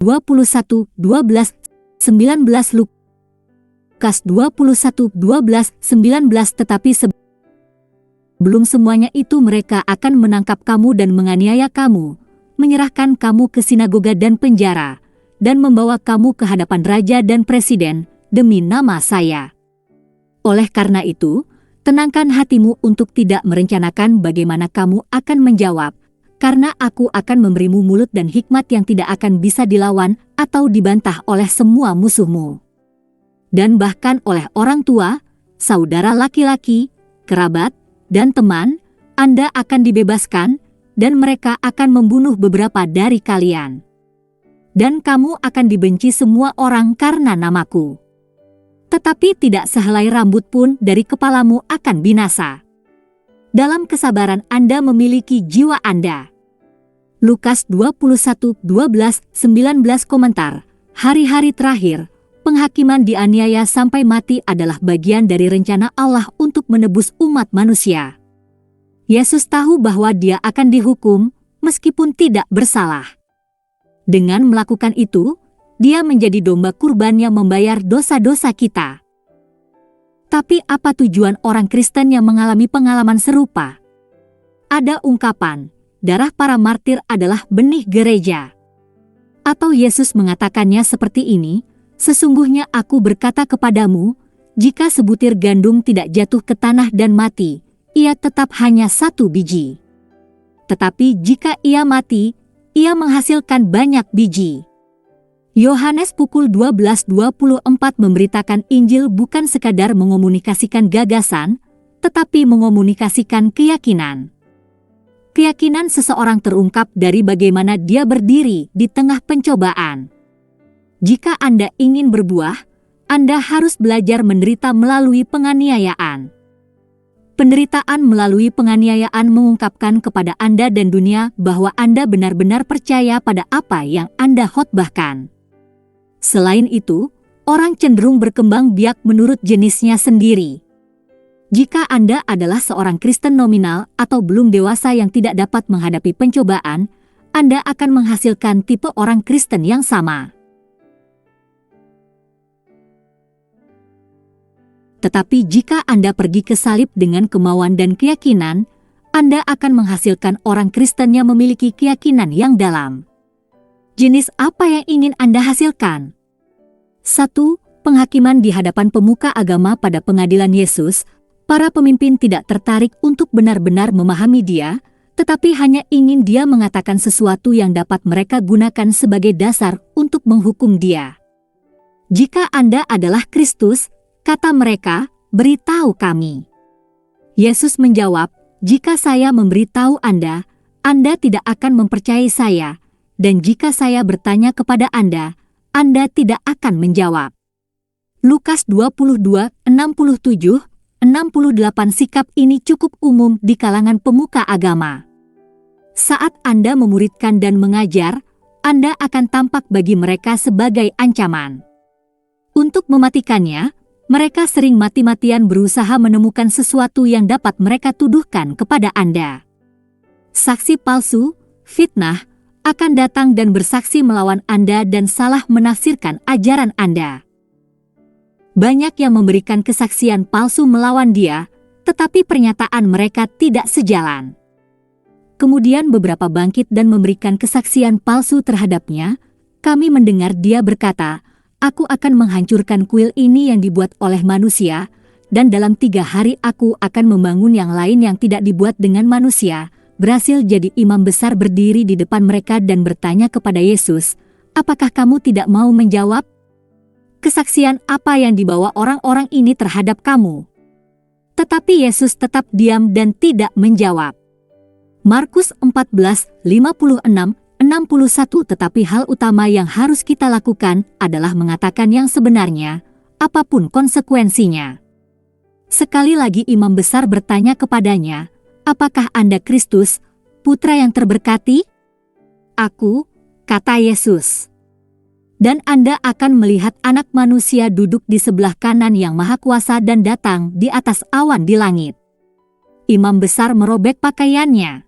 21, 12, 19 Lukas 21, 12, 19 Tetapi sebelum semuanya itu mereka akan menangkap kamu dan menganiaya kamu, menyerahkan kamu ke sinagoga dan penjara, dan membawa kamu ke hadapan raja dan presiden, demi nama saya. Oleh karena itu, tenangkan hatimu untuk tidak merencanakan bagaimana kamu akan menjawab, karena aku akan memberimu mulut dan hikmat yang tidak akan bisa dilawan atau dibantah oleh semua musuhmu. Dan bahkan oleh orang tua, saudara laki-laki, kerabat, dan teman, Anda akan dibebaskan, dan mereka akan membunuh beberapa dari kalian. Dan kamu akan dibenci semua orang karena namaku. Tetapi tidak sehelai rambut pun dari kepalamu akan binasa. Dalam kesabaran Anda memiliki jiwa Anda. Lukas 21, 12, 19 Komentar. Hari-hari terakhir, penghakiman dianiaya sampai mati adalah bagian dari rencana Allah untuk menebus umat manusia. Yesus tahu bahwa dia akan dihukum meskipun tidak bersalah. Dengan melakukan itu, dia menjadi domba kurban yang membayar dosa-dosa kita. Tapi apa tujuan orang Kristen yang mengalami pengalaman serupa? Ada ungkapan, darah para martir adalah benih gereja. Atau Yesus mengatakannya seperti ini, sesungguhnya aku berkata kepadamu, jika sebutir gandum tidak jatuh ke tanah dan mati, ia tetap hanya satu biji. Tetapi jika ia mati, ia menghasilkan banyak biji. Yohanes pukul 12.24 memberitakan Injil bukan sekadar mengomunikasikan gagasan, tetapi mengomunikasikan keyakinan. Keyakinan seseorang terungkap dari bagaimana dia berdiri di tengah pencobaan. Jika Anda ingin berbuah, Anda harus belajar menderita melalui penganiayaan. Penderitaan melalui penganiayaan mengungkapkan kepada Anda dan dunia bahwa Anda benar-benar percaya pada apa yang Anda khotbahkan. Selain itu, orang cenderung berkembang biak menurut jenisnya sendiri. Jika Anda adalah seorang Kristen nominal atau belum dewasa yang tidak dapat menghadapi pencobaan, Anda akan menghasilkan tipe orang Kristen yang sama. Tetapi jika Anda pergi ke salib dengan kemauan dan keyakinan, Anda akan menghasilkan orang Kristen yang memiliki keyakinan yang dalam. Jenis apa yang ingin Anda hasilkan? 1. Penghakiman di hadapan pemuka agama pada pengadilan Yesus. Para pemimpin tidak tertarik untuk benar-benar memahami dia, tetapi hanya ingin dia mengatakan sesuatu yang dapat mereka gunakan sebagai dasar untuk menghukum dia. Jika Anda adalah Kristus, kata mereka, beritahu kami. Yesus menjawab, jika saya memberitahu Anda tidak akan mempercayai saya, dan jika saya bertanya kepada Anda tidak akan menjawab. Lukas 22, 67, 68 Sikap ini cukup umum di kalangan pemuka agama. Saat Anda memuridkan dan mengajar, Anda akan tampak bagi mereka sebagai ancaman. Untuk mematikannya, mereka sering mati-matian berusaha menemukan sesuatu yang dapat mereka tuduhkan kepada Anda. Saksi palsu, fitnah, akan datang dan bersaksi melawan Anda dan salah menafsirkan ajaran Anda. Banyak yang memberikan kesaksian palsu melawan dia, tetapi pernyataan mereka tidak sejalan. Kemudian beberapa bangkit dan memberikan kesaksian palsu terhadapnya. Kami mendengar dia berkata, aku akan menghancurkan kuil ini yang dibuat oleh manusia, dan dalam 3 hari aku akan membangun yang lain yang tidak dibuat dengan manusia. Berhasil jadi imam besar berdiri di depan mereka dan bertanya kepada Yesus, apakah kamu tidak mau menjawab? Kesaksian apa yang dibawa orang-orang ini terhadap kamu? Tetapi Yesus tetap diam dan tidak menjawab. Markus 14, 56, 61 Tetapi hal utama yang harus kita lakukan adalah mengatakan yang sebenarnya, apapun konsekuensinya. Sekali lagi imam besar bertanya kepadanya, apakah Anda Kristus, putra yang terberkati? Aku, kata Yesus. Dan Anda akan melihat anak manusia duduk di sebelah kanan yang maha kuasa dan datang di atas awan di langit. Imam besar merobek pakaiannya.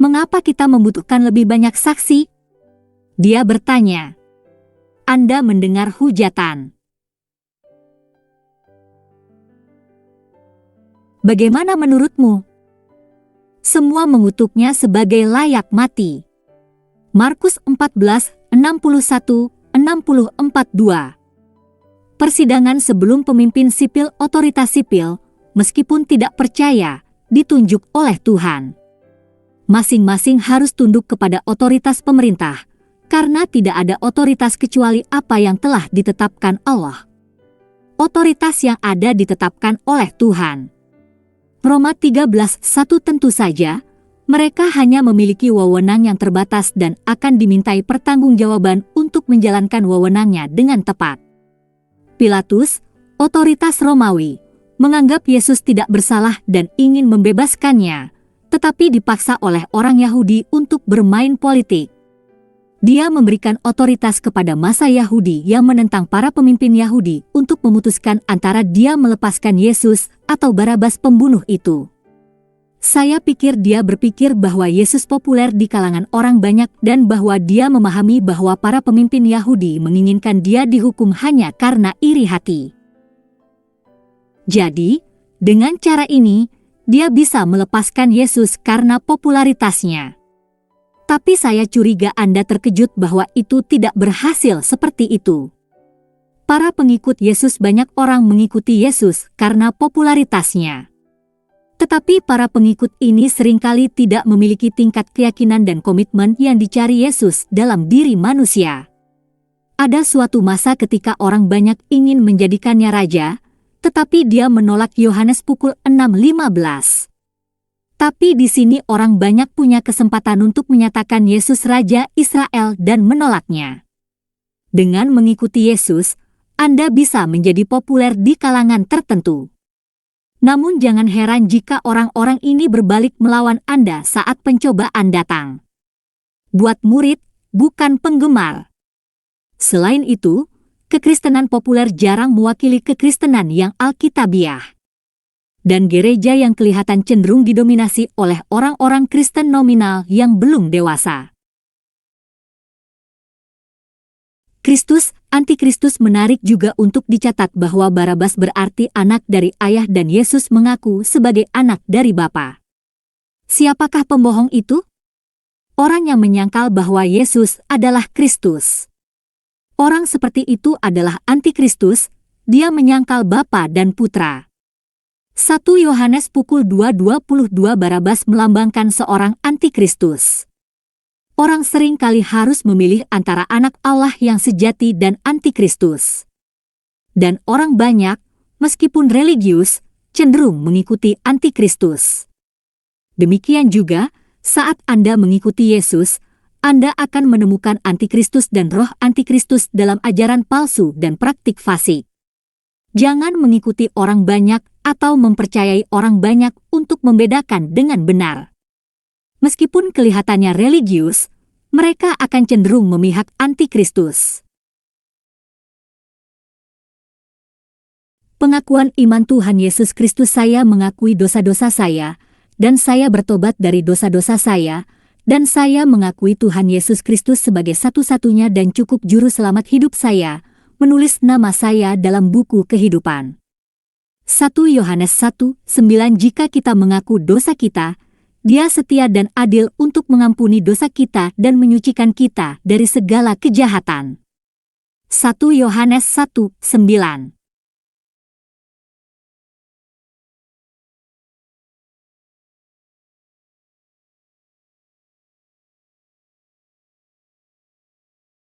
Mengapa kita membutuhkan lebih banyak saksi? Dia bertanya, "Anda mendengar hujatan. Bagaimana menurutmu?" Semua mengutuknya sebagai layak mati. Markus 14:61-64-2. Persidangan sebelum pemimpin sipil otoritas sipil, meskipun tidak percaya, ditunjuk oleh Tuhan. Masing-masing harus tunduk kepada otoritas pemerintah, karena tidak ada otoritas kecuali apa yang telah ditetapkan Allah. Otoritas yang ada ditetapkan oleh Tuhan. Roma 13:1. Tentu saja, mereka hanya memiliki wewenang yang terbatas dan akan dimintai pertanggungjawaban untuk menjalankan wewenangnya dengan tepat. Pilatus, otoritas Romawi, menganggap Yesus tidak bersalah dan ingin membebaskannya, tetapi dipaksa oleh orang Yahudi untuk bermain politik. Dia memberikan otoritas kepada massa Yahudi yang menentang para pemimpin Yahudi untuk memutuskan antara dia melepaskan Yesus atau Barabas pembunuh itu. Saya pikir dia berpikir bahwa Yesus populer di kalangan orang banyak dan bahwa dia memahami bahwa para pemimpin Yahudi menginginkan dia dihukum hanya karena iri hati. Jadi, dengan cara ini, dia bisa melepaskan Yesus karena popularitasnya. Tapi saya curiga Anda terkejut bahwa itu tidak berhasil seperti itu. Para pengikut Yesus, banyak orang mengikuti Yesus karena popularitasnya. Tetapi para pengikut ini seringkali tidak memiliki tingkat keyakinan dan komitmen yang dicari Yesus dalam diri manusia. Ada suatu masa ketika orang banyak ingin menjadikannya raja, tetapi dia menolak. Yohanes pukul 6:15. Tapi di sini orang banyak punya kesempatan untuk menyatakan Yesus Raja Israel dan menolaknya. Dengan mengikuti Yesus, Anda bisa menjadi populer di kalangan tertentu. Namun jangan heran jika orang-orang ini berbalik melawan Anda saat pencobaan datang. Buat murid, bukan penggemar. Selain itu, kekristenan populer jarang mewakili kekristenan yang alkitabiah. Dan gereja yang kelihatan cenderung didominasi oleh orang-orang Kristen nominal yang belum dewasa. Kristus, Antikristus. Menarik juga untuk dicatat bahwa Barabas berarti anak dari ayah dan Yesus mengaku sebagai anak dari Bapa. Siapakah pembohong itu? Orang yang menyangkal bahwa Yesus adalah Kristus. Orang seperti itu adalah Antikristus, dia menyangkal Bapa dan Putra. 1 Yohanes pukul 2:22. Barabas melambangkan seorang antikristus. Orang sering kali harus memilih antara anak Allah yang sejati dan antikristus. Dan orang banyak, meskipun religius, cenderung mengikuti antikristus. Demikian juga, saat Anda mengikuti Yesus, Anda akan menemukan antikristus dan roh antikristus dalam ajaran palsu dan praktik fasik. Jangan mengikuti orang banyak atau mempercayai orang banyak untuk membedakan dengan benar. Meskipun kelihatannya religius, mereka akan cenderung memihak antikristus. Pengakuan iman Tuhan Yesus Kristus. Saya mengakui dosa-dosa saya, dan saya bertobat dari dosa-dosa saya, dan saya mengakui Tuhan Yesus Kristus sebagai satu-satunya dan cukup juru selamat hidup saya, menulis nama saya dalam buku kehidupan. 1 Yohanes 1:9. Jika kita mengaku dosa kita, Dia setia dan adil untuk mengampuni dosa kita dan menyucikan kita dari segala kejahatan. 1 Yohanes 1:9.